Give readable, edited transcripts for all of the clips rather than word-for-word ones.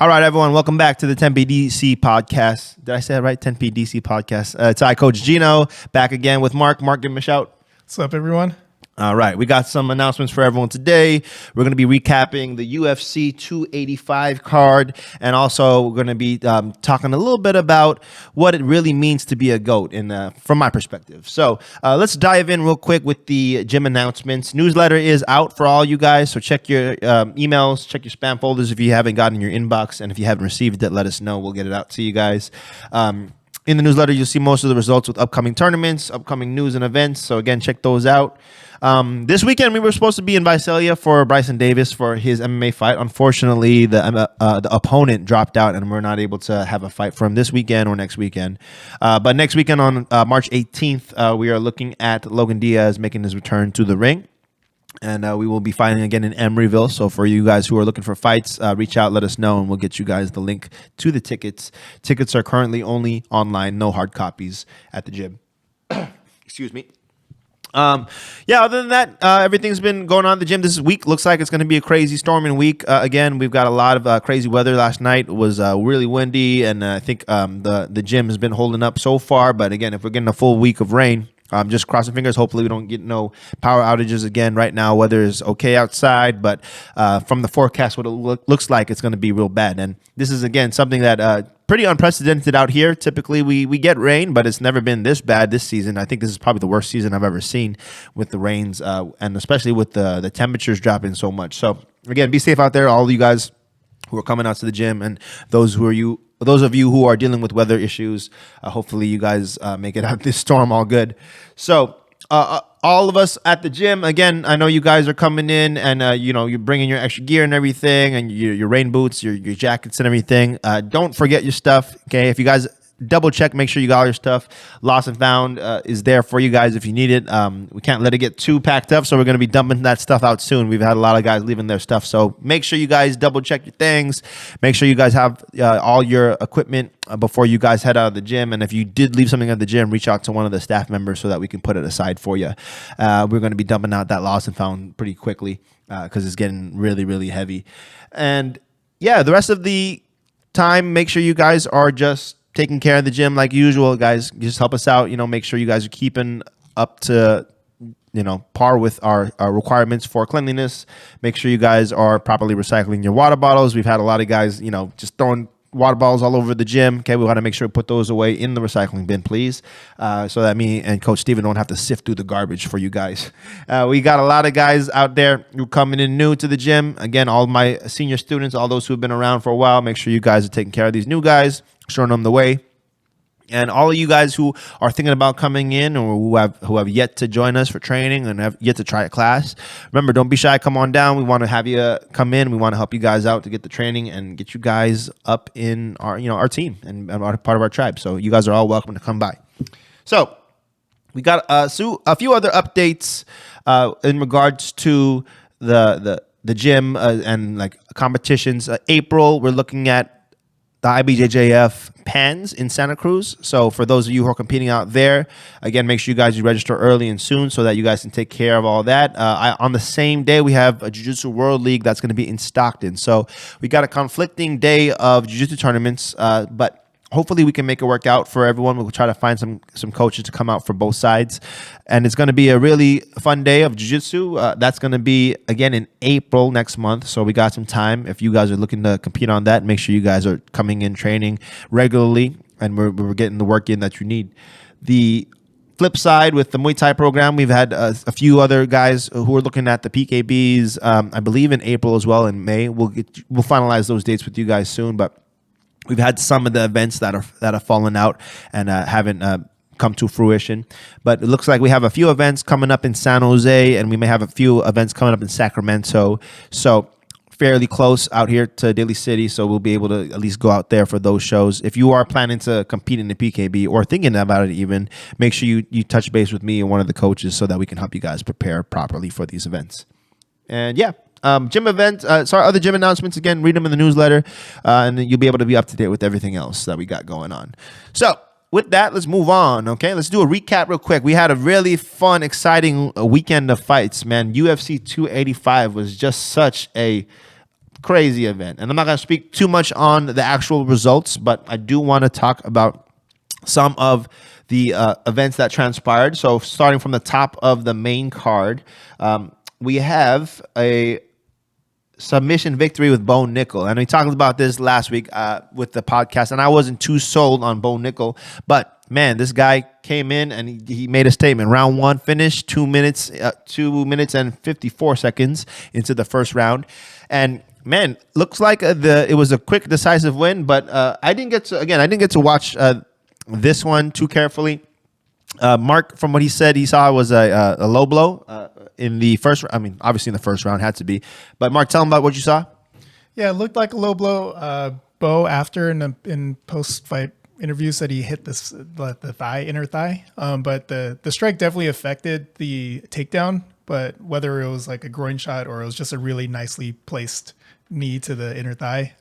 All right, everyone, welcome back to the 10PDC podcast. Did I say it right? 10PDC podcast. It's I, Coach Gino, back again with Mark. Mark, give him a shout. What's up, everyone? All right, we got some announcements for everyone today. We're going to be recapping the UFC 285 card, and also we're going to be talking a little bit about what it really means to be a GOAT from my perspective. So let's dive in real quick with the gym announcements. Newsletter is out for all you guys, so check your emails, check your spam folders if you haven't gotten your inbox, and if you haven't received it, let us know. We'll get it out to you guys. In the newsletter, you'll see most of the results with upcoming tournaments, upcoming news and events. So again, check those out. This weekend, we were supposed to be in Visalia for Bryson Davis for his MMA fight. Unfortunately, the opponent dropped out, and we're not able to have a fight for him this weekend or next weekend. But next weekend on March 18th, we are looking at Logan Diaz making his return to the ring. And we will be fighting again in Emeryville. So for you guys who are looking for fights, reach out, let us know, and we'll get you guys the link to the tickets. Tickets are currently only online, no hard copies at the gym. Excuse me. Other than that, everything's been going on at the gym this week. Looks like it's going to be a crazy storming week. Again, we've got a lot of crazy weather. Last night was really windy, and I think the gym has been holding up so far. But again, if we're getting a full week of rain, just crossing fingers. Hopefully we don't get no power outages again. Right now, weather is okay outside, but from the forecast, what it looks like, it's going to be real bad. And this is, again, something that pretty unprecedented out here. Typically, we get rain, but it's never been this bad this season. I think this is probably the worst season I've ever seen with the rains, and especially with the temperatures dropping so much. So, again, be safe out there, all of you guys who are coming out to the gym, and those of you who are dealing with weather issues. Hopefully you guys make it out this storm all good. So all of us at the gym, again, I know you guys are coming in and you're bringing your extra gear and everything, and your rain boots, your jackets and everything. Don't forget your stuff. Okay, if you guys double check, make sure you got all your stuff. Lost and found is there for you guys if you need it. We can't let it get too packed up, so we're going to be dumping that stuff out soon. We've had a lot of guys leaving their stuff, so make sure you guys double check your things. Make sure you guys have all your equipment before you guys head out of the gym. And if you did leave something at the gym, reach out to one of the staff members so that we can put it aside for you. We're going to be dumping out that lost and found pretty quickly because it's getting really, really heavy. And yeah, the rest of the time, make sure you guys are just taking care of the gym like usual, guys. Just help us out. Make sure you guys are keeping up to par with our requirements for cleanliness. Make sure you guys are properly recycling your water bottles. We've had a lot of guys, just throwing water bottles all over the gym. Okay, we want to make sure we put those away in the recycling bin, please, so that me and Coach Steven don't have to sift through the garbage for you guys. We got a lot of guys out there who coming in new to the gym. Again, all my senior students, all those who have been around for a while, make sure you guys are taking care of these new guys, showing them the way. And all of you guys who are thinking about coming in or who have yet to join us for training and have yet to try a class, remember, don't be shy. Come on down. We want to have you come in. We want to help you guys out to get the training and get you guys up in our team and part of our tribe. So you guys are all welcome to come by. So we got a few other updates in regards to the gym and like competitions. April, we're looking at the IBJJF Pens in Santa Cruz. So for those of you who are competing out there, again, make sure you guys register early and soon so that you guys can take care of all that. On the same day, we have a Jiu-Jitsu World League that's going to be in Stockton. So we got a conflicting day of Jiu-Jitsu tournaments, but hopefully we can make it work out for everyone. We'll try to find some coaches to come out for both sides. And it's going to be a really fun day of jiu-jitsu. That's going to be, again, in April next month. So we got some time. If you guys are looking to compete on that, make sure you guys are coming in training regularly, and we're getting the work in that you need. The flip side with the Muay Thai program, we've had a few other guys who are looking at the PKBs, I believe in April as well, in May. We'll finalize those dates with you guys soon, but we've had some of the events that have fallen out and haven't come to fruition. But it looks like we have a few events coming up in San Jose, and we may have a few events coming up in Sacramento. So fairly close out here to Daly City, so we'll be able to at least go out there for those shows. If you are planning to compete in the PKB or thinking about it even, make sure you touch base with me and one of the coaches so that we can help you guys prepare properly for these events. And yeah. Gym events, other gym announcements, again, read them in the newsletter, and then you'll be able to be up to date with everything else that we got going on. So with that, let's move on, okay? Let's do a recap real quick. We had a really fun, exciting weekend of fights, man. UFC 285 was just such a crazy event. And I'm not going to speak too much on the actual results, but I do want to talk about some of the events that transpired. So starting from the top of the main card, we have a submission victory with Bo Nickal. And we talked about this last week with the podcast, and I wasn't too sold on Bo Nickal, but man, this guy came in and he made a statement. Round one finished 2 minutes and 54 seconds into the first round. And man, looks like it was a quick, decisive win, but I didn't get to watch this one too carefully. Mark, from what he said, he saw it was a low blow in the first. I mean, obviously in the first round had to be. But Mark, tell him about what you saw. Yeah, it looked like a low blow. Bo, after in post-fight interviews, said he hit the inner thigh. But the strike definitely affected the takedown. But whether it was like a groin shot or it was just a really nicely placed knee to the inner thigh,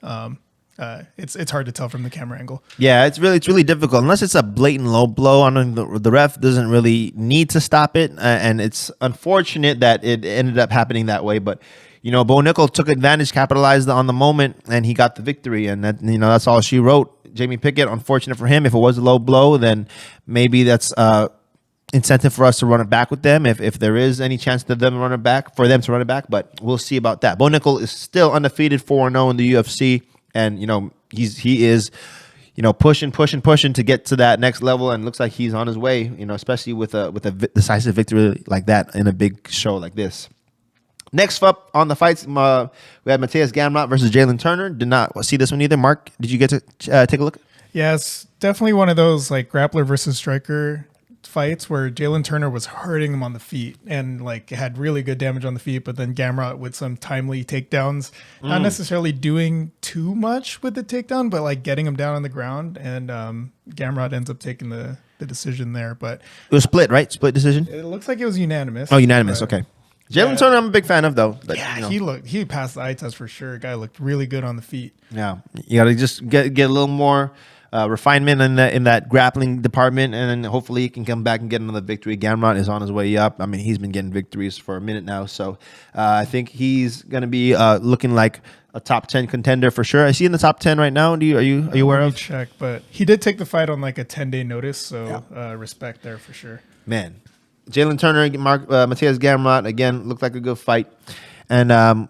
it's hard to tell from the camera angle. Yeah, it's really difficult unless it's a blatant low blow. I mean, the ref doesn't really need to stop it, and it's unfortunate that it ended up happening that way. But Bo Nickal took advantage, capitalized on the moment, and he got the victory. And that's all she wrote. Jamie Pickett, unfortunate for him. If it was a low blow, then maybe that's incentive for us to run it back with them if there is any chance of them to run it back. But we'll see about that. Bo Nickal is still undefeated, 4-0 in the UFC. And he is pushing to get to that next level, and looks like he's on his way. Especially with a decisive victory like that in a big show like this. Next up on the fights, we had Mateusz Gamrot versus Jalin Turner. Did not see this one either. Mark, did you get to take a look? Yeah, it's definitely one of those like grappler versus striker fights where Jalin Turner was hurting him on the feet and like had really good damage on the feet, but then Gamrot with some timely takedowns, not necessarily doing too much with the takedown, but like getting him down on the ground, and Gamrot ends up taking the decision there. But it was split, right? Split decision? It looks like it was unanimous. Oh, unanimous. Okay. Jalin Turner, I'm a big fan of, though. But, yeah, he passed the eye test for sure. Guy looked really good on the feet. Yeah, you got to just get a little more refinement in that grappling department, and then hopefully he can come back and get another victory. Gamrot is on his way up. I mean, he's been getting victories for a minute now, so I think he's going to be looking like a top 10 contender for sure. I see in the top 10 right now. Are you aware of? Check, but he did take the fight on like a 10-day notice, so respect there for sure. Man, Jalin Turner, Mateusz Gamrot again looked like a good fight, and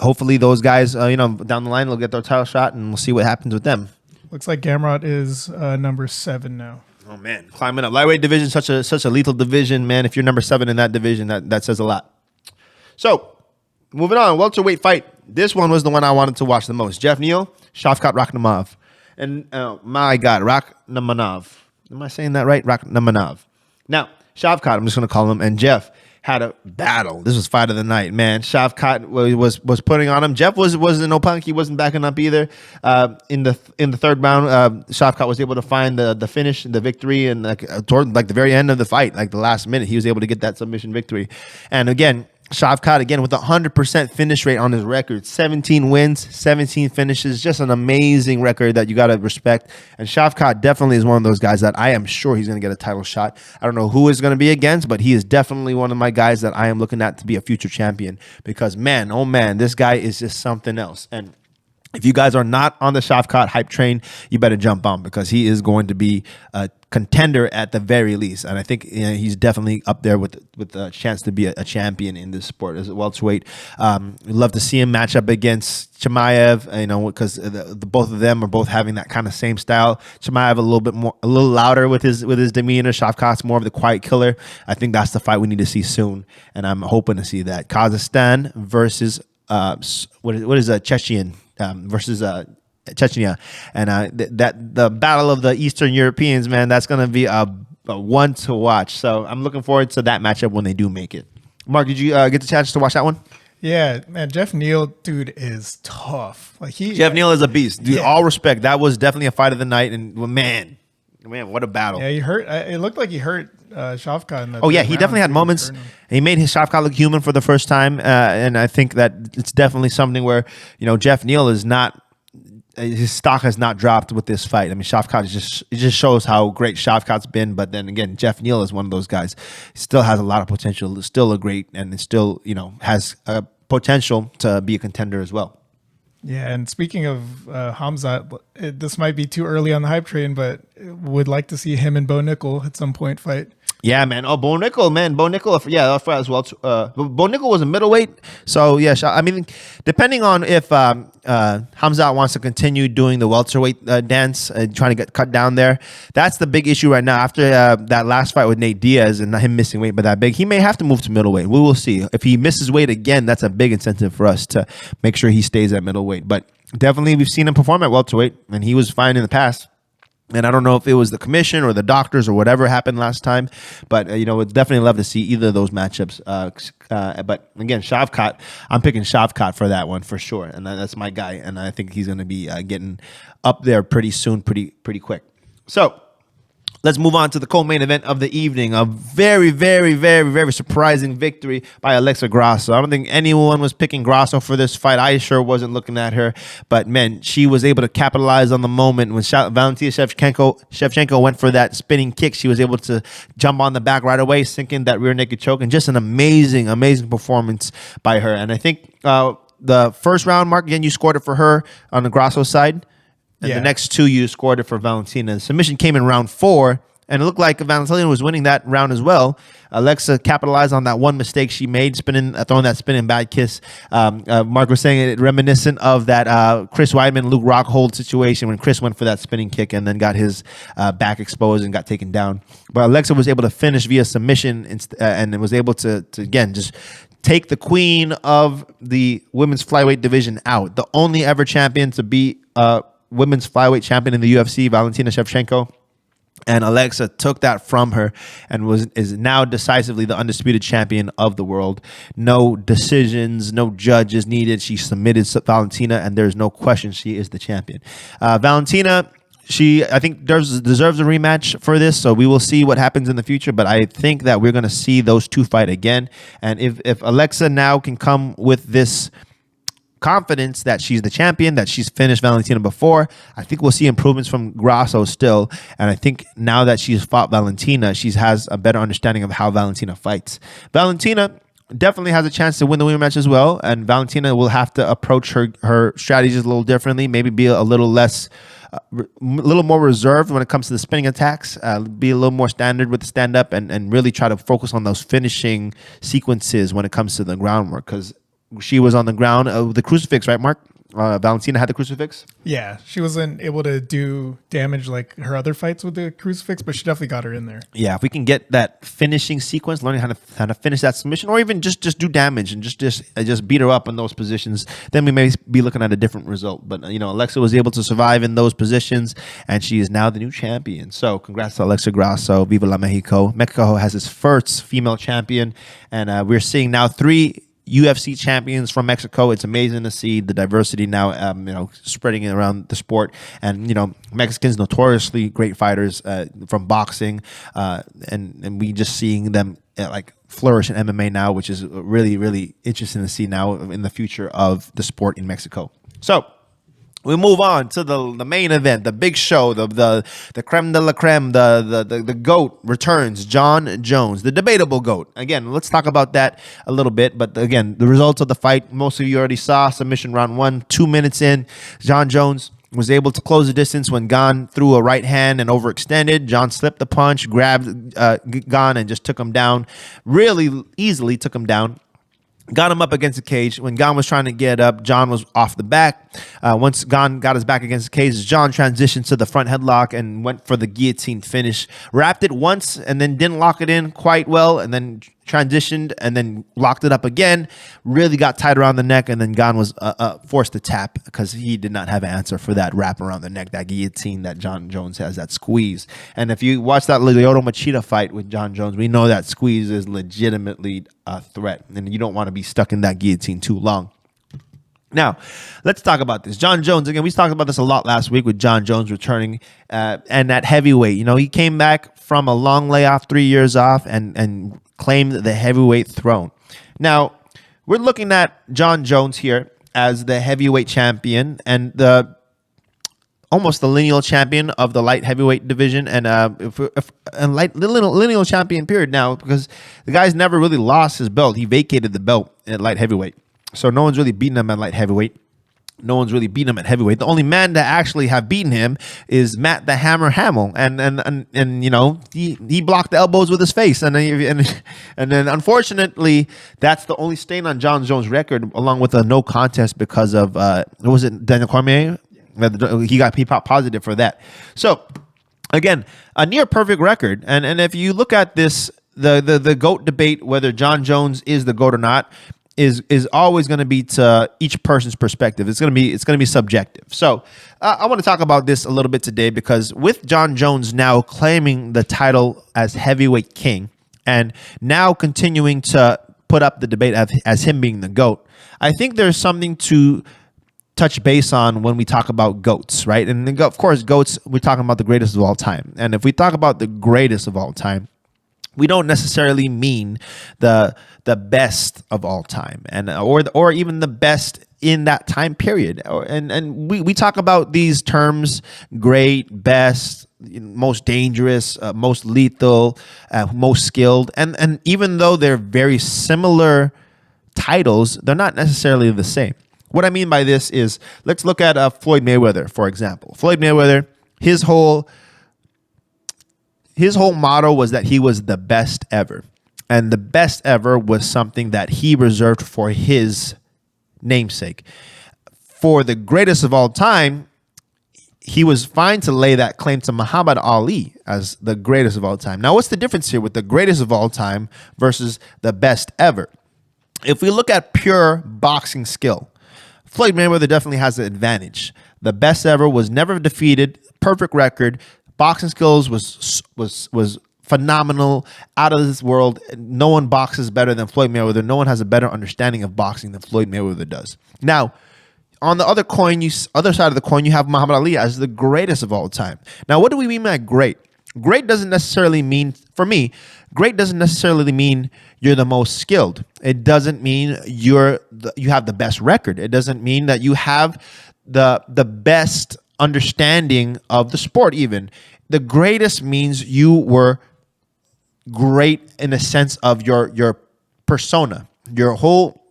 hopefully those guys, down the line, will get their title shot, and we'll see what happens with them. Looks like Gamrot is number 7 now. Oh man, climbing up. Lightweight division, such a lethal division, man. If you're number 7 in that division, that says a lot. So, moving on, welterweight fight. This one was the one I wanted to watch the most. Geoff Neal, Shavkat Rakhmonov, and my God, Rakhmonov. Am I saying that right? Rakhmonov. Now, Shavkat, I'm just going to call him, and Geoff had a battle. This was fight of the night, man. Shavkat was putting on him. Geoff wasn't no punk. He wasn't backing up either. In the third round, Shavkat was able to find the finish, the victory, and toward the very end of the fight, like the last minute, he was able to get that submission victory. And again, Shavkat with 100% finish rate on his record, 17 wins, 17 finishes, just an amazing record that you got to respect. And Shavkat definitely is one of those guys that I am sure he's going to get a title shot. I don't know who is going to be against, but he is definitely one of my guys that I am looking at to be a future champion, because man, oh man, this guy is just something else. And if you guys are not on the Shavkat hype train, you better jump on, because he is going to be a contender at the very least. And I think he's definitely up there with a chance to be a champion in this sport as a welterweight. We'd love to see him match up against Chimaev, because both of them are both having that kind of same style. Chimaev a little louder with his demeanor. Shavkat's more of the quiet killer. I think that's the fight we need to see soon, and I'm hoping to see that. Kazakhstan versus what is Chechen versus Chechnya, and the battle of the Eastern Europeans, man, that's gonna be a one to watch. So I'm looking forward to that matchup when they do make it. Mark, did you get the chance to watch that one? Yeah, man, Geoff Neal, dude, is tough. Geoff Neal is a beast, dude. Yeah. All respect. That was definitely a fight of the night, and man, what a battle. Yeah, he hurt. It looked like he hurt Shavkat in the he definitely had moments. He made his Shavkat look human for the first time, and I think that it's definitely something where Geoff Neal is not. His stock has not dropped with this fight. I mean, Shavkat it just shows how great Shavkat's been. But then again, Geoff Neal is one of those guys. He still has a lot of potential. Still a great, and it still has a potential to be a contender as well. Yeah, and speaking of Hamzat, this might be too early on the hype train, but would like to see him and Bo Nickal at some point fight. Yeah, man. Oh, Bo Nickal, man. Bo Nickal, yeah, that's right as well. Bo Nickal was a middleweight. So, yeah, I mean, depending on if Hamzat wants to continue doing the welterweight dance and trying to get cut down there, that's the big issue right now. After that last fight with Nate Diaz and him missing weight by that big, he may have to move to middleweight. We will see. If he misses weight again, that's a big incentive for us to make sure he stays at middleweight. But definitely, we've seen him perform at welterweight, and he was fine in the past. And I don't know if it was the commission or the doctors or whatever happened last time, but would definitely love to see either of those matchups. But again, Shavkat, I'm picking Shavkat for that one for sure, and that's my guy, and I think he's going to be getting up there pretty soon, pretty quick. So let's move on to the co-main event of the evening. A very, very, very, very surprising victory by Alexa Grasso. I don't think anyone was picking Grasso for this fight. I sure wasn't looking at her. But, man, she was able to capitalize on the moment. When Valentina Shevchenko went for that spinning kick, she was able to jump on the back right away, sinking that rear naked choke. And just an amazing, amazing performance by her. And I think the first round, Mark, again, you scored it for her on the Grasso side. And the next two, you scored it for Valentina. The submission came in round 4, and it looked like Valentina was winning that round as well. Alexa capitalized on that one mistake she made, throwing that spinning bad kiss. Mark was saying it reminiscent of that Chris Weidman, Luke Rockhold situation when Chris went for that spinning kick and then got his back exposed and got taken down. But Alexa was able to finish via submission and was able to again, just take the queen of the women's flyweight division out. The only ever champion to be women's flyweight champion in the UFC, Valentina Shevchenko. And Alexa took that from her and is now decisively the undisputed champion of the world. No decisions, no judges needed. She submitted Valentina, and there's no question she is the champion. Valentina, I think deserves a rematch for this, so we will see what happens in the future. But I think that we're going to see those two fight again. And if Alexa now can come with this confidence that she's the champion, that she's finished Valentina before, I think we'll see improvements from Grasso still. And I think now that she's fought Valentina, she has a better understanding of how Valentina fights. Valentina definitely has a chance to win the winner match as well, and Valentina will have to approach her strategies a little differently, maybe be a little less a little more reserved when it comes to the spinning attacks, be a little more standard with the stand-up, and really try to focus on those finishing sequences when it comes to the groundwork, because she was on the ground of the crucifix, right, Mark? Valentina had the crucifix? Yeah, she wasn't able to do damage like her other fights with the crucifix, but she definitely got her in there. Yeah, if we can get that finishing sequence, learning how to finish that submission, or even just do damage and just beat her up in those positions, then we may be looking at a different result. But Alexa was able to survive in those positions, and she is now the new champion. So congrats to Alexa Grasso. Viva la Mexico. Mexico has its first female champion, and we're seeing now 3 UFC champions from Mexico. It's amazing to see the diversity now, spreading around the sport. And, Mexicans, notoriously great fighters from boxing. And we just seeing them flourish in MMA now, which is really, really interesting to see now in the future of the sport in Mexico. So we move on to the main event, the big show, the creme de la creme, the GOAT returns, Jon Jones, the debatable GOAT. Again, let's talk about that a little bit. But again, the results of the fight, most of you already saw. Submission round 1, 2 minutes in, Jon Jones was able to close the distance when Gane threw a right hand and overextended. Jon slipped the punch, grabbed Gane and just took him down. Really easily took him down. Got him up against the cage. When Gane was trying to get up, Jon was off the back. Once Gane got his back against the cage, Jon transitioned to the front headlock and went for the guillotine finish. Wrapped it once and then didn't lock it in quite well, and then transitioned and then locked it up again. Really got tight around the neck, and then Gane was forced to tap because he did not have an answer for that wrap around the neck, that guillotine that Jon Jones has, that squeeze. And if you watch that Lyoto Machida fight with Jon Jones, we know that squeeze is legitimately a threat, and you don't want to be stuck in that guillotine too long. Now, let's talk about this. Jon Jones, again, we talked about this a lot last week with Jon Jones returning and at heavyweight. He came back from a long layoff, 3 years off, and claimed the heavyweight throne. Now, we're looking at Jon Jones here as the heavyweight champion and almost the lineal champion of the light heavyweight division, and lineal champion period now, because the guy's never really lost his belt. He vacated the belt at light heavyweight, so no one's really beaten him at light heavyweight. No one's really beaten him at heavyweight. The only man that actually have beaten him is Matt the Hammer Hamill, and you know he blocked the elbows with his face, and then unfortunately that's the only stain on John Jones' record, along with a no contest because of what was it, Daniel Cormier? He popped positive for that. So again, a near perfect record, and if you look at this, the GOAT debate, whether John Jones is the GOAT or not, is always going to be to each person's perspective. It's going to be subjective. So I want to talk about this a little bit today, because with John Jones now claiming the title as heavyweight king and now continuing to put up the debate as him being the GOAT, I think there's something to touch base on when we talk about GOATs, right? And of course, GOATs, we're talking about the greatest of all time. And if we talk about the greatest of all time, we don't necessarily mean the best of all time, and or even the best in that time period. And we talk about these terms: great, best, most dangerous, most lethal, most skilled, and even though they're very similar titles, they're not necessarily the same. What I mean by this is, let's look at Floyd Mayweather, for example. Floyd Mayweather, his whole motto was that he was the best ever. And the best ever was something that he reserved for his namesake. For the greatest of all time, he was fine to lay that claim to Muhammad Ali as the greatest of all time. Now, what's the difference here with the greatest of all time versus the best ever? If we look at pure boxing skill, Floyd Mayweather definitely has the advantage. The best ever was never defeated, perfect record. Boxing skills was phenomenal, out of this world. No one boxes better than Floyd Mayweather. No one has a better understanding of boxing than Floyd Mayweather does. Now, on the other side of the coin, you have Muhammad Ali as the greatest of all time. Now, what do we mean by great? Great doesn't necessarily mean, for me, great doesn't necessarily mean you're the most skilled. It doesn't mean you have the best record. It doesn't mean that you have the best understanding of the sport. Even the greatest means you were great in a sense of your persona, your whole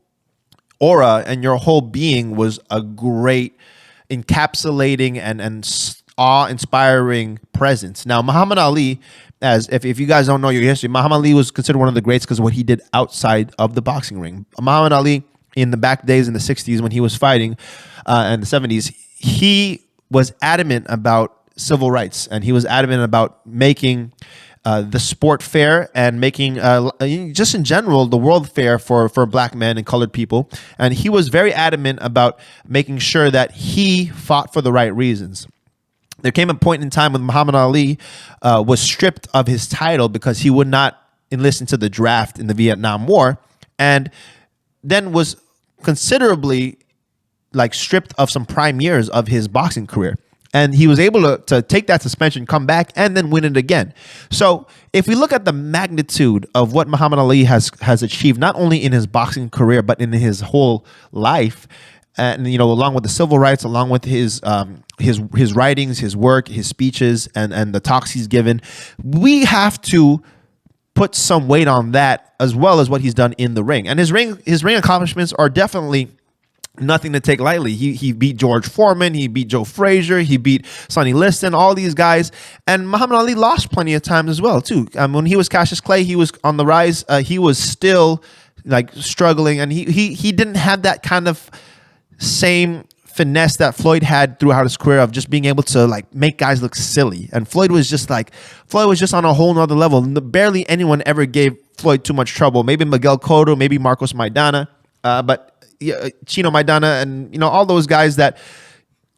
aura, and your whole being was a great encapsulating and awe-inspiring presence. Now, Muhammad Ali, as if you guys don't know your history, Muhammad Ali was considered one of the greats because of what he did outside of the boxing ring. Muhammad Ali, in the back days in the 60s when he was fighting, and the 70s, he was adamant about civil rights, and he was adamant about making the sport fair and making just in general the world fair for black men and colored people. And he was very adamant about making sure that he fought for the right reasons. There came a point in time when Muhammad Ali was stripped of his title because he would not enlist into the draft in the Vietnam War, and then was considerably stripped of some prime years of his boxing career. And he was able to take that suspension, come back, and then win it again. So if we look at the magnitude of what Muhammad Ali has achieved, not only in his boxing career, but in his whole life, and along with the civil rights, along with his writings, his work, his speeches, and the talks he's given, we have to put some weight on that, as well as what he's done in the ring. And his ring accomplishments are definitely nothing to take lightly. He beat George Foreman, he beat Joe Frazier, he beat Sonny Liston, all these guys. And Muhammad Ali lost plenty of times as well too. When he was Cassius Clay, he was on the rise. He was still struggling, and he didn't have that kind of same finesse that Floyd had throughout his career of just being able to make guys look silly. And Floyd was just on a whole nother level. Barely anyone ever gave Floyd too much trouble. Maybe Miguel Cotto, maybe Marcos Maidana, but Chino Maidana, and all those guys that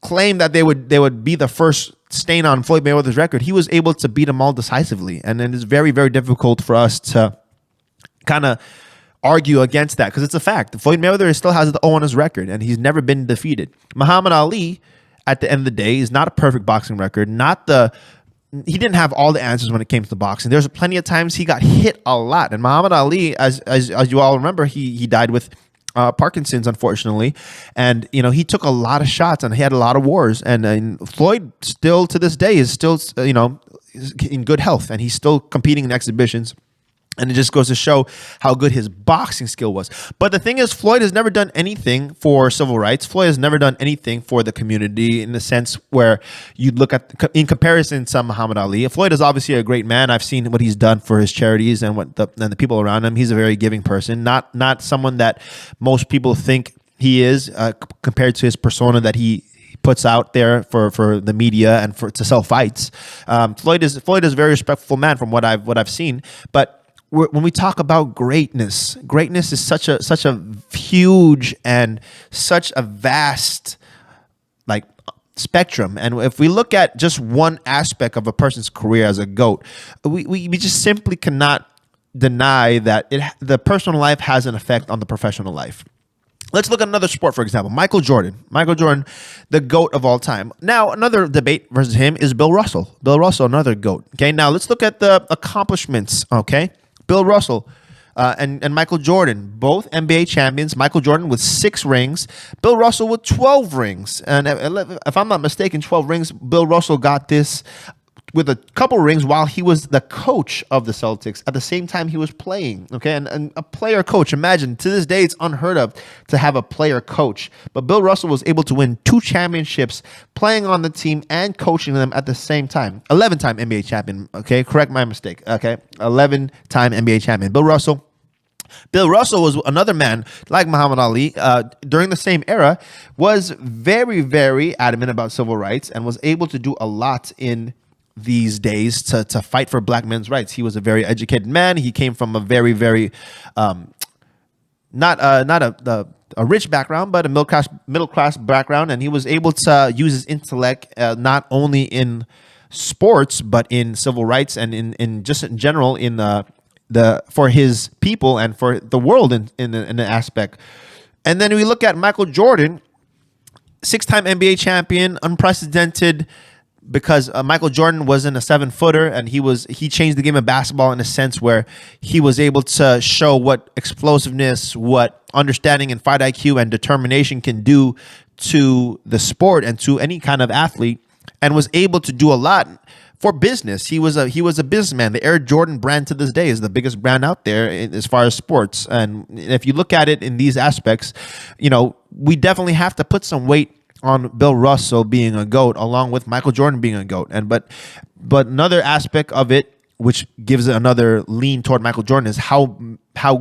claim that they would be the first stain on Floyd Mayweather's record, he was able to beat them all decisively. And then it's very, very difficult for us to kind of argue against that, because it's a fact. Floyd Mayweather still has the O on his record, and he's never been defeated. Muhammad Ali, at the end of the day, is not a perfect boxing record. He didn't have all the answers when it came to boxing. There's plenty of times he got hit a lot. And Muhammad Ali, as you all remember, he died with Parkinson's, unfortunately, and he took a lot of shots and he had a lot of wars. And Floyd, still to this day, is still in good health, and he's still competing in exhibitions. And it just goes to show how good his boxing skill was. But the thing is, Floyd has never done anything for civil rights. Floyd has never done anything for the community in the sense where you look at, in comparison to Muhammad Ali. Floyd is obviously a great man. I've seen what he's done for his charities and the people around him. He's a very giving person, not someone that most people think he is compared to his persona that he puts out there for the media and to sell fights. Floyd is a very respectful man from what I've seen, but when we talk about greatness is such a huge and such a vast like spectrum. And if we look at just one aspect of a person's career as a GOAT, we just simply cannot deny that the personal life has an effect on the professional life. Let's look at another sport, for example, Michael Jordan. Michael Jordan, the GOAT of all time. Now, another debate versus him is Bill Russell. Bill Russell, another GOAT. Okay, now let's look at the accomplishments, okay? Bill Russell and Michael Jordan, both NBA champions. Michael Jordan with 6 rings. Bill Russell with 12 rings. And if I'm not mistaken, 12 rings. Bill Russell got this with a couple rings while he was the coach of the Celtics at the same time he was playing. Okay, and a player coach. Imagine, to this day, it's unheard of to have a player coach. But Bill Russell was able to win 2 championships playing on the team and coaching them at the same time. 11-time NBA champion. Okay, correct my mistake. Okay, 11-time NBA champion. Bill Russell was another man like Muhammad Ali during the same era, was very, very adamant about civil rights and was able to do a lot in these days to fight for black men's rights. He was a very educated man. He came from a very, very not a rich background, but a middle class background, and he was able to use his intellect not only in sports but in civil rights and in just in general in for his people and for the world in an aspect. And then we look at Michael Jordan, 6-time NBA champion, unprecedented. Because Michael Jordan wasn't a 7-footer, and he changed the game of basketball in a sense where he was able to show what explosiveness, what understanding and fight IQ and determination can do to the sport and to any kind of athlete, and was able to do a lot for business. He was a businessman. The Air Jordan brand to this day is the biggest brand out there as far as sports. And if you look at it in these aspects, we definitely have to put some weight on Bill Russell being a GOAT along with Michael Jordan being a GOAT. And but another aspect of it, which gives it another lean toward Michael Jordan, is how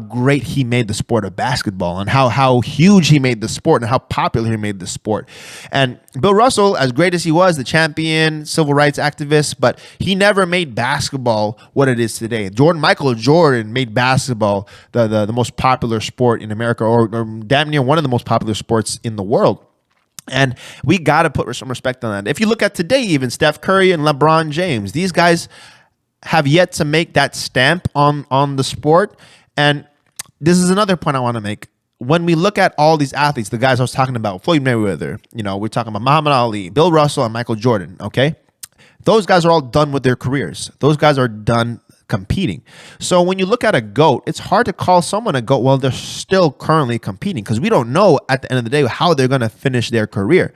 great he made the sport of basketball and how huge he made the sport and how popular he made the sport. And Bill Russell, as great as he was, the champion, civil rights activist, but he never made basketball what it is today. Michael Jordan made basketball the most popular sport in America, or damn near one of the most popular sports in the world. And we got to put some respect on that. If you look at today, even Steph Curry and LeBron James, these guys have yet to make that stamp on the sport. And this is another point I want to make. When we look at all these athletes, the guys I was talking about, Floyd Mayweather, we're talking about Muhammad Ali, Bill Russell, and Michael Jordan, okay? Those guys are all done with their careers. Those guys are done competing. So when you look at a GOAT, it's hard to call someone a GOAT while they're still currently competing, because we don't know at the end of the day how they're going to finish their career.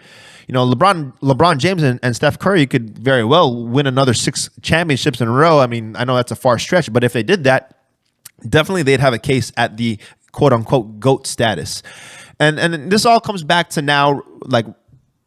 LeBron James and Steph Curry could very well win another 6 championships in a row. I mean, I know that's a far stretch, but if they did that, definitely they'd have a case at the quote unquote GOAT status. And this all comes back to now, like,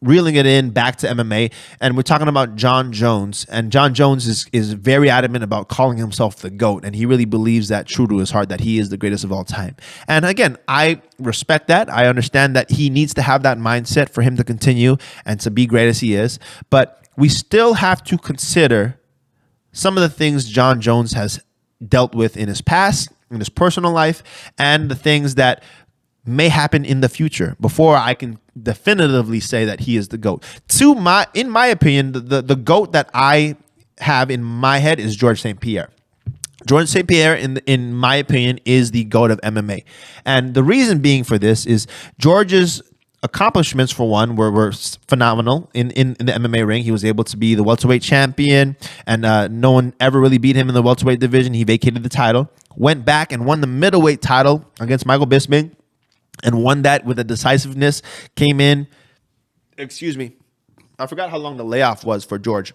reeling it in back to MMA, and we're talking about Jon Jones. And Jon Jones is very adamant about calling himself the GOAT, and he really believes that true to his heart, that he is the greatest of all time. And again, I respect that. I understand that he needs to have that mindset for him to continue and to be great as he is. But we still have to consider some of the things Jon Jones has dealt with in his past, in his personal life, and the things that may happen in the future before I can definitively say that he is the GOAT. In my opinion, the GOAT that I have in my head is Georges St. Pierre. Georges St. Pierre, in my opinion, is the GOAT of MMA. And the reason being for this is George's accomplishments, for one, were phenomenal in the MMA ring. He was able to be the welterweight champion, and no one ever really beat him in the welterweight division. He vacated the title, went back and won the middleweight title against Michael Bisping, and won that with a decisiveness. Came in, I forgot how long the layoff was for George.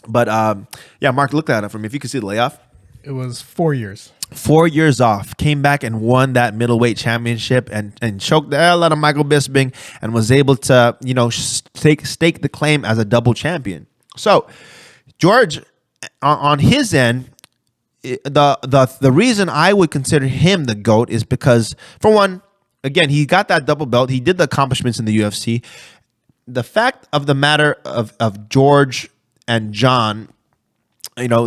But yeah, Mark, look that up for me if you can see the layoff. It was 4 years. 4 years off, came back and won that middleweight championship and choked the hell out of Michael Bisping and was able to, stake the claim as a double champion. So George, on his end, the reason I would consider him the GOAT is because, for one, again, he got that double belt. He did the accomplishments in the UFC. The fact of the matter of George and John,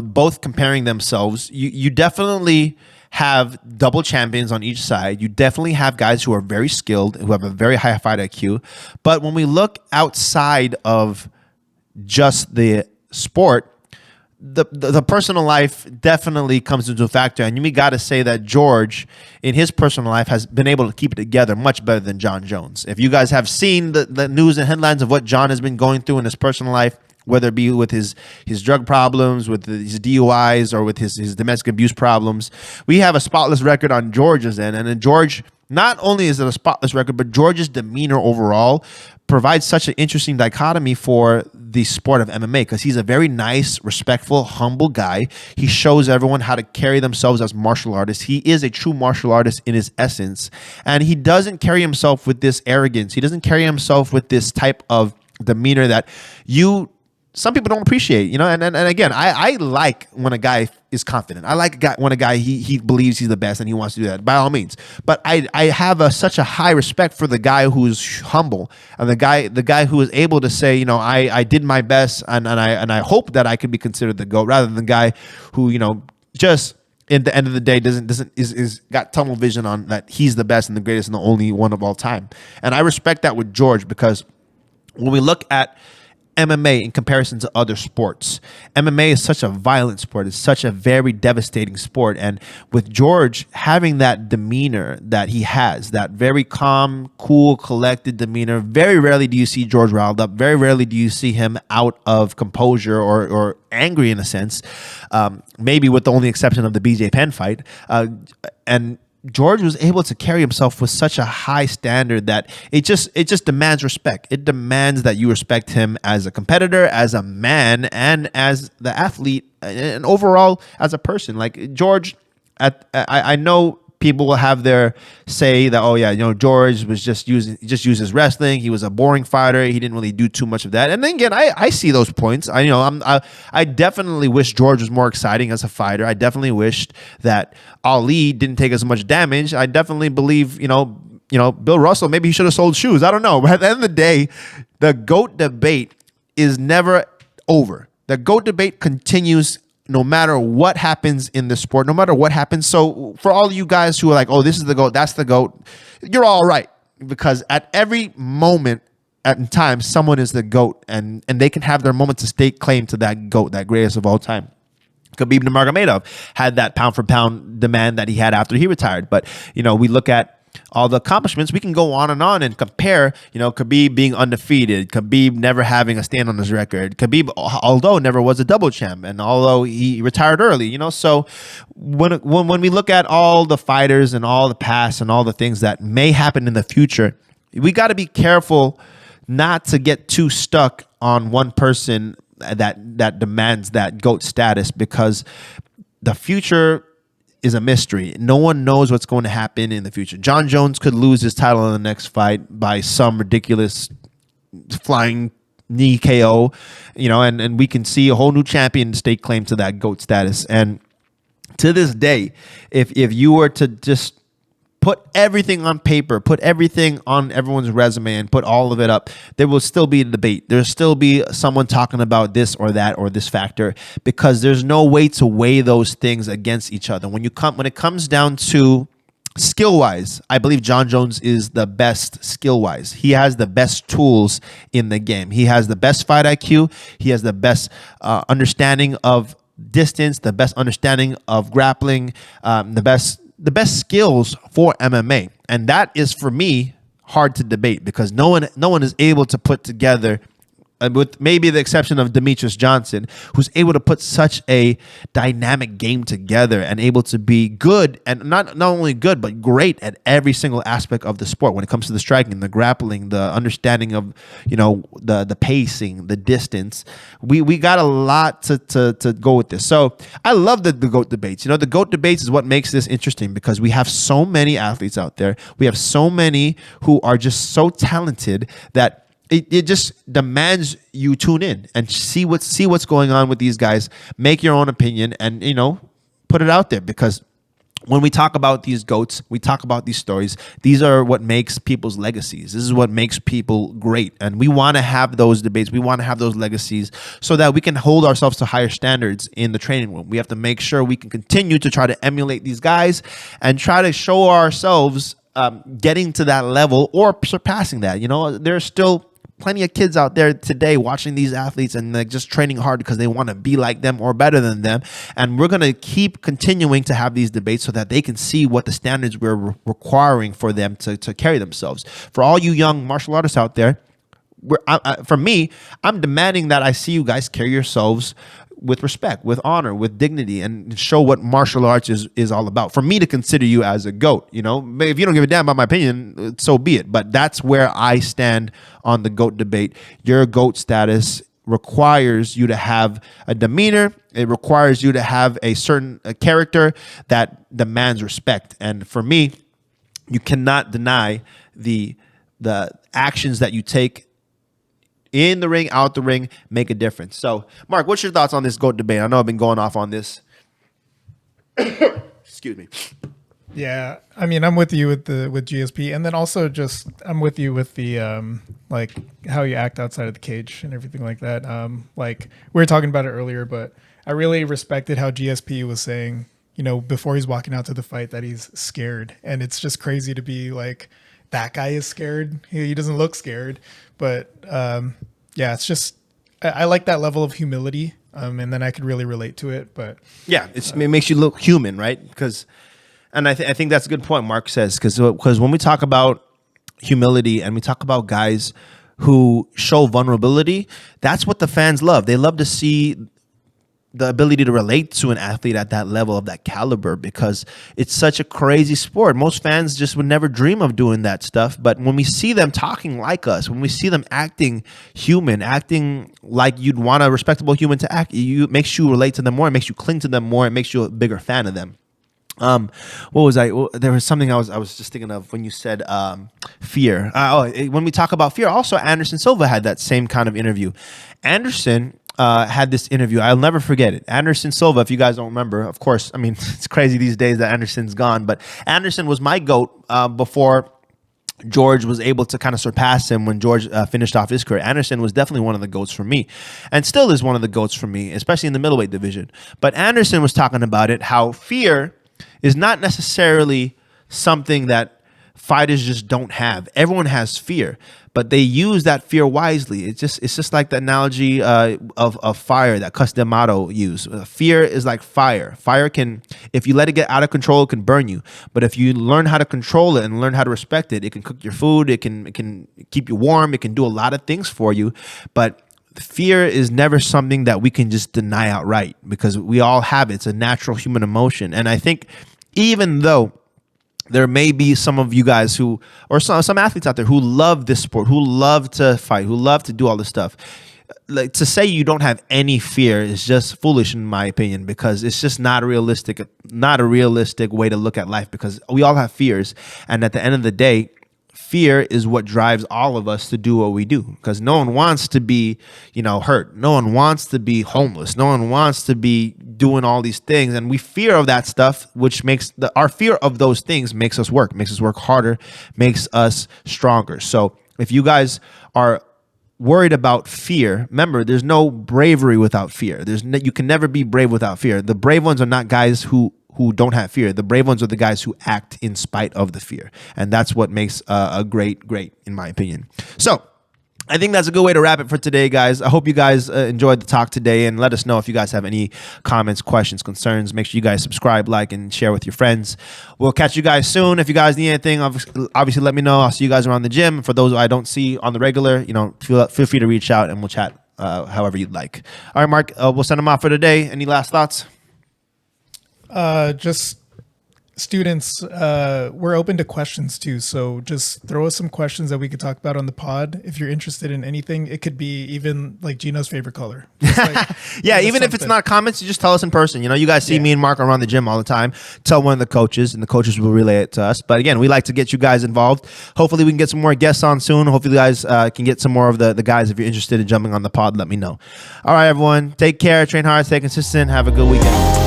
both comparing themselves, you definitely have double champions on each side. You definitely have guys who are very skilled, who have a very high fight IQ. But when we look outside of just the sport, the personal life definitely comes into a factor. And we got to say that George, in his personal life, has been able to keep it together much better than John Jones. If you guys have seen the news and headlines of what John has been going through in his personal life, whether it be with his drug problems, with his DUIs, or with his domestic abuse problems, we have a spotless record on George's end. And then George, not only is it a spotless record, but George's demeanor overall provides such an interesting dichotomy for the sport of MMA, because he's a very nice, respectful, humble guy. He shows everyone how to carry themselves as martial artists. He is a true martial artist in his essence, and he doesn't carry himself with this arrogance. He doesn't carry himself with this type of demeanor that some people don't appreciate, and again, I like when a guy is confident. I like when a guy, he believes he's the best and he wants to do that, by all means. But I have such a high respect for the guy who's humble, and the guy who is able to say, I did my best, and I hope that I could be considered the GOAT, rather than the guy who, just at the end of the day is got tunnel vision on that he's the best and the greatest and the only one of all time. And I respect that with George, because when we look at MMA in comparison to other sports, MMA is such a violent sport. It's such a very devastating sport. And with George having that demeanor that he has, that very calm, cool, collected demeanor, very rarely do you see George riled up. Very rarely do you see him out of composure or angry in a sense, maybe with the only exception of the BJ Penn fight. And George was able to carry himself with such a high standard that it just demands respect. It demands that you respect him as a competitor, as a man, and as the athlete, and overall as a person. Like George, I know people will have their say that, oh yeah, George was just uses wrestling. He was a boring fighter. He didn't really do too much of that. And then again, I see those points. I definitely wish George was more exciting as a fighter. I definitely wished that Ali didn't take as much damage. I definitely believe, Bill Russell, maybe he should have sold shoes. I don't know. But at the end of the day, the GOAT debate is never over. The GOAT debate continues no matter what happens in the sport, no matter what happens. So for all you guys who are like, oh, this is the GOAT, that's the GOAT, you're all right. Because at every moment in time, someone is the GOAT, and they can have their moment to stake claim to that GOAT, that greatest of all time. Khabib Nurmagomedov had that pound for pound demand that he had after he retired. But, we look at all the accomplishments. We can go on and compare, Khabib being undefeated, Khabib never having a stand on his record, Khabib, although never was a double champ, and although he retired early, so when we look at all the fighters and all the past and all the things that may happen in the future, we got to be careful not to get too stuck on one person that demands that GOAT status, because the future is a mystery. No one knows what's going to happen in the future. John Jones could lose his title in the next fight by some ridiculous flying knee KO, and we can see a whole new champion stake claim to that GOAT status. And to this day, if you were to just put everything on paper, put everything on everyone's resume and put all of it up, there will still be a debate. There'll still be someone talking about this or that or this factor, because there's no way to weigh those things against each other. When it comes down to skill-wise, I believe John Jones is the best skill-wise. He has the best tools in the game. He has the best fight IQ. He has the best understanding of distance, the best understanding of grappling, the best skills for MMA. And that is, for me, hard to debate, because no one is able to put together with maybe the exception of Demetrius Johnson, who's able to put such a dynamic game together and able to be good, and not only good, but great at every single aspect of the sport when it comes to the striking, the grappling, the understanding of, the pacing, the distance. We got a lot to go with this. So I love the GOAT debates. The GOAT debates is what makes this interesting because we have so many athletes out there. We have so many who are just so talented that it just demands you tune in and see what's going on with these guys, make your own opinion, and put it out there, because when we talk about these GOATs, we talk about these stories. These are what makes people's legacies. This is what makes people great. And we want to have those debates. We want to have those legacies so that we can hold ourselves to higher standards in the training room. We have to make sure we can continue to try to emulate these guys and try to show ourselves getting to that level or surpassing that. There's still plenty of kids out there today watching these athletes and just training hard because they want to be like them or better than them. And we're going to keep continuing to have these debates so that they can see what the standards we're requiring for them to carry themselves. For all you young martial artists out there, for me, I'm demanding that I see you guys carry yourselves with respect, with honor, with dignity, and show what martial arts is all about. For me to consider you as a GOAT, if you don't give a damn about my opinion, so be it. But that's where I stand on the GOAT debate. Your GOAT status requires you to have a demeanor. It requires you to have a certain character that demands respect. And for me, you cannot deny the actions that you take in the ring, out the ring, make a difference. So, Mark, what's your thoughts on this GOAT debate? I know I've been going off on this. Excuse me. Yeah, I mean, I'm with you with GSP, and then also just I'm with you with the like how you act outside of the cage and everything like that. Like we were talking about it earlier, but I really respected how GSP was saying, before he's walking out to the fight, that he's scared, and it's just crazy to be like, that guy is scared. He doesn't look scared, but yeah, it's just I like that level of humility, and then I could really relate to it. But yeah, it makes you look human, right? And I think that's a good point Mark says, because when we talk about humility and we talk about guys who show vulnerability, that's what the fans love. They love to see the ability to relate to an athlete at that level of that caliber, because it's such a crazy sport. Most fans just would never dream of doing that stuff. But when we see them talking like us, when we see them acting human, acting like you'd want a respectable human to act, it makes you relate to them more. It makes you cling to them more. It makes you a bigger fan of them. What was I? There was something I was just thinking of when you said fear. When we talk about fear, also Anderson Silva had that same kind of interview. Anderson had this interview. I'll never forget it. Anderson Silva, if you guys don't remember, of course, I mean, it's crazy these days that Anderson's gone, but Anderson was my GOAT before George was able to kind of surpass him when George finished off his career. Anderson was definitely one of the GOATs for me, and still is one of the GOATs for me, especially in the middleweight division. But Anderson was talking about it, how fear is not necessarily something that fighters just don't have. Everyone has fear, but they use that fear wisely. It's just like the analogy of fire that Cus D'Amato used. Fear is like fire. Fire can, if you let it get out of control, it can burn you. But if you learn how to control it and learn how to respect it, it can cook your food. It can keep you warm. It can do a lot of things for you. But fear is never something that we can just deny outright, because we all have it. It's a natural human emotion. And I think even though there may be some of you guys who, or some athletes out there who love this sport, who love to fight, who love to do all this stuff, like, to say you don't have any fear is just foolish in my opinion, because it's just not a realistic way to look at life, because we all have fears. And at the end of the day, fear is what drives all of us to do what we do, because no one wants to be, hurt. No one wants to be homeless. No one wants to be doing all these things. And we fear of that stuff, which makes our fear of those things makes us work harder, makes us stronger. So if you guys are worried about fear, remember, there's no bravery without fear. You can never be brave without fear. The brave ones are not guys who don't have fear. The brave ones are the guys who act in spite of the fear. And that's what makes a great, in my opinion. So I think that's a good way to wrap it for today, guys. I hope you guys enjoyed the talk today, and let us know if you guys have any comments, questions, concerns. Make sure you guys subscribe, like, and share with your friends. We'll catch you guys soon. If you guys need anything, obviously let me know. I'll see you guys around the gym. For those I don't see on the regular, feel free to reach out and we'll chat. however you'd like. All right, Mark, we'll send them off for today. Any last thoughts? Just students, we're open to questions too. So just throw us some questions that we could talk about on the pod. If you're interested in anything, it could be even like Gino's favorite color. Yeah, even if it's not comments, you just tell us in person. You guys see me and Mark around the gym all the time. Tell one of the coaches, and the coaches will relay it to us. But again, we like to get you guys involved. Hopefully we can get some more guests on soon. Hopefully you guys can get some more of the guys. If you're interested in jumping on the pod, let me know. All right, everyone. Take care. Train hard. Stay consistent. Have a good weekend.